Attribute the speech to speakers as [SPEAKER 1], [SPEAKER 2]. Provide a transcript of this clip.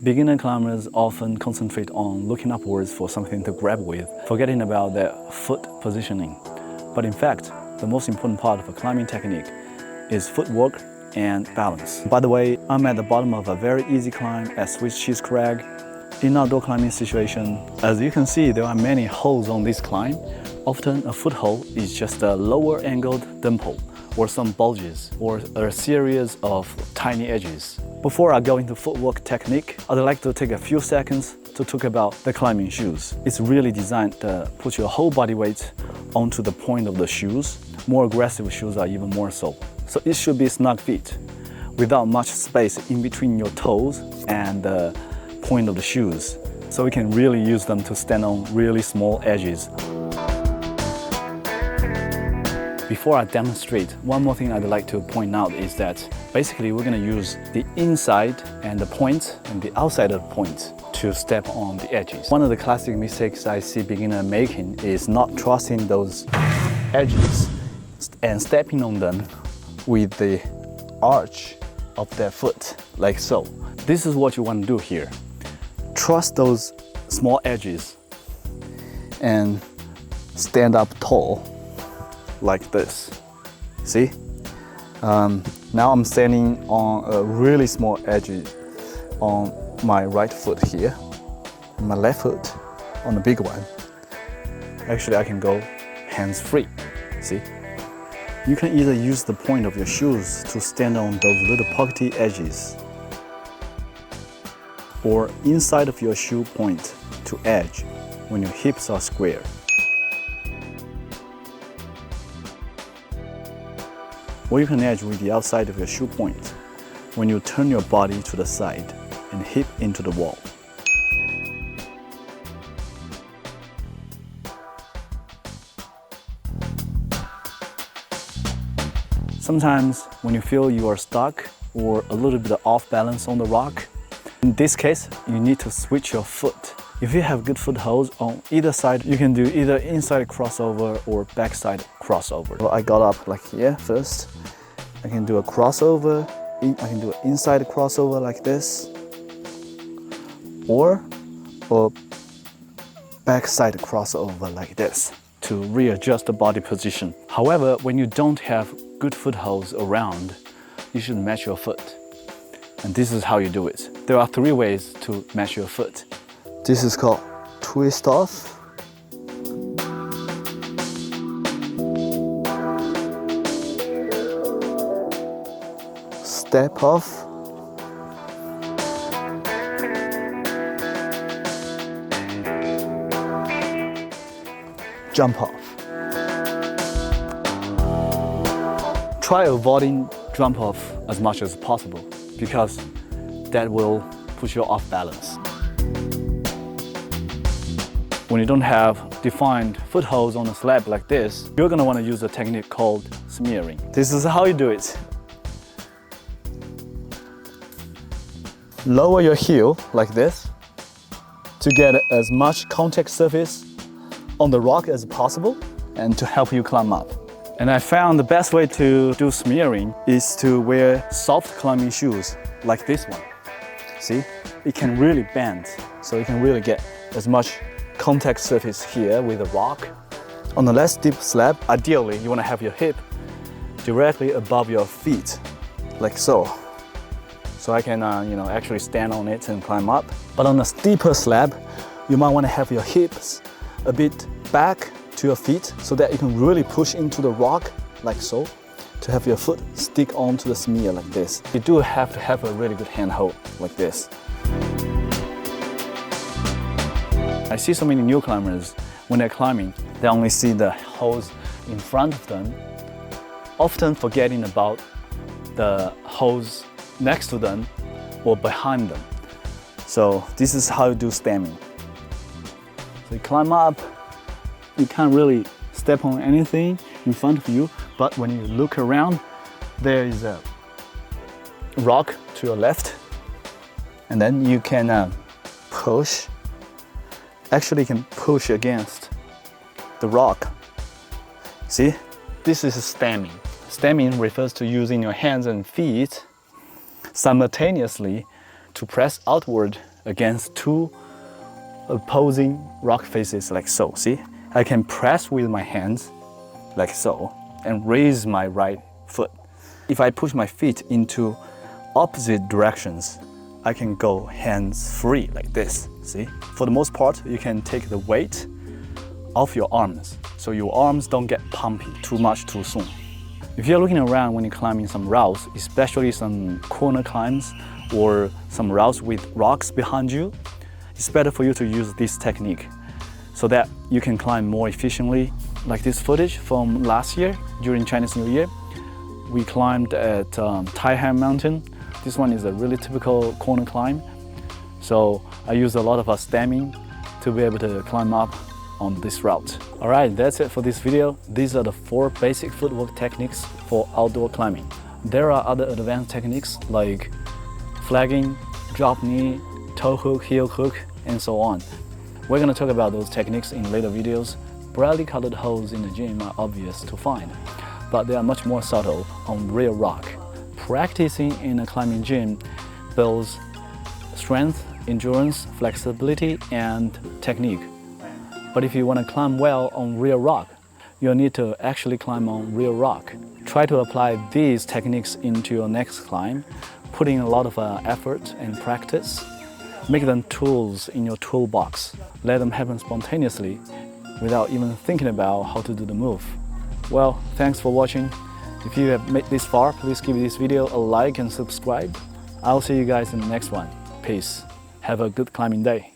[SPEAKER 1] Beginner climbers often concentrate on looking upwards for something to grab with, forgetting about their foot positioning. But in fact, the most important part of a climbing technique is footwork and balance. By the way, I'm at the bottom of a very easy climb at Swiss Cheese Crag. In outdoor climbing situation, as you can see, there are many holes on this climb. Often a foothold is just a lower angled dimple or some bulges or a series of tiny edges. Before I go into footwork technique, I'd like to take a few seconds to talk about the climbing shoes. It's really designed to put your whole body weight onto the point of the shoes. More aggressive shoes are even more so. So it should be snug fit, without much space in between your toes and the point of the shoes. So we can really use them to stand on really small edges. Before I demonstrate, one more thing I'd like to point out is that basically we're going to use the inside and the point and the outside of the point to step on the edges. One of the classic mistakes I see beginners making is not trusting those edges and stepping on them with the arch of their foot, like so. This is what you want to do here. Trust those small edges and stand up tall like this. See? Now I'm standing on a really small edge on my right foot here, and my left foot on the big one. Actually, I can go hands free. See? You can either use the point of your shoes to stand on those little pockety edges, or inside of your shoe point to edge when your hips are square. Or you can edge with the outside of your shoe point when you turn your body to the side and hip into the wall. Sometimes when you feel you are stuck or a little bit off balance on the rock, in this case, you need to switch your foot. If you have good footholds on either side, you can do either inside crossover or backside crossover. So I got up like here first. I can do a crossover. I can do an inside crossover like this, or backside crossover like this to readjust the body position. However, when you don't have good footholds around, you should match your foot. And this is how you do it. There are 3 ways to match your foot. This is called twist off, step off, jump off. Try avoiding jump off as much as possible because that will put you off balance. When you don't have defined footholds on a slab like this, you're going to want to use a technique called smearing. This is how you do it. Lower your heel like this to get as much contact surface on the rock as possible and to help you climb up. And I found the best way to do smearing is to wear soft climbing shoes like this one. See? It can really bend, so you can really get as much contact surface here with the rock. On the less steep slab, ideally you want to have your hip directly above your feet, like so. So I can actually stand on it and climb up. But on a steeper slab, you might want to have your hips a bit back to your feet so that you can really push into the rock, like so, to have your foot stick onto the smear like this. You do have to have a really good handhold like this. I see so many new climbers, when they're climbing, they only see the holes in front of them, often forgetting about the holes next to them or behind them. So this is how you do stemming. So you climb up, you can't really step on anything in front of you, but when you look around, there is a rock to your left, and then you can push. Actually, you can push against the rock. See? This is stemming. Stemming refers to using your hands and feet simultaneously to press outward against two opposing rock faces like so. See, I can press with my hands like so and raise my right foot. If I push my feet into opposite directions, I can go hands free like this. See, for the most part, you can take the weight off your arms so your arms don't get pumpy too much too soon. If you're looking around when you're climbing some routes, especially some corner climbs or some routes with rocks behind you, it's better for you to use this technique so that you can climb more efficiently. Like this footage from last year during Chinese New Year, we climbed at Taihang Mountain. This one is a really typical corner climb. So I used a lot of stemming to be able to climb up on this route. All right, that's it for this video. These are the 4 basic footwork techniques for outdoor climbing. There are other advanced techniques like flagging, drop knee, toe hook, heel hook, and so on. We're gonna talk about those techniques in later videos. Brightly colored holes in the gym are obvious to find, but they are much more subtle on real rock. Practicing in a climbing gym builds strength, endurance, flexibility, and technique. But if you want to climb well on real rock, you'll need to actually climb on real rock. Try to apply these techniques into your next climb, putting a lot of effort and practice. Make them tools in your toolbox. Let them happen spontaneously without even thinking about how to do the move. Well, thanks for watching. If you have made this far, please give this video a like and subscribe. I'll see you guys in the next one. Peace. Have a good climbing day.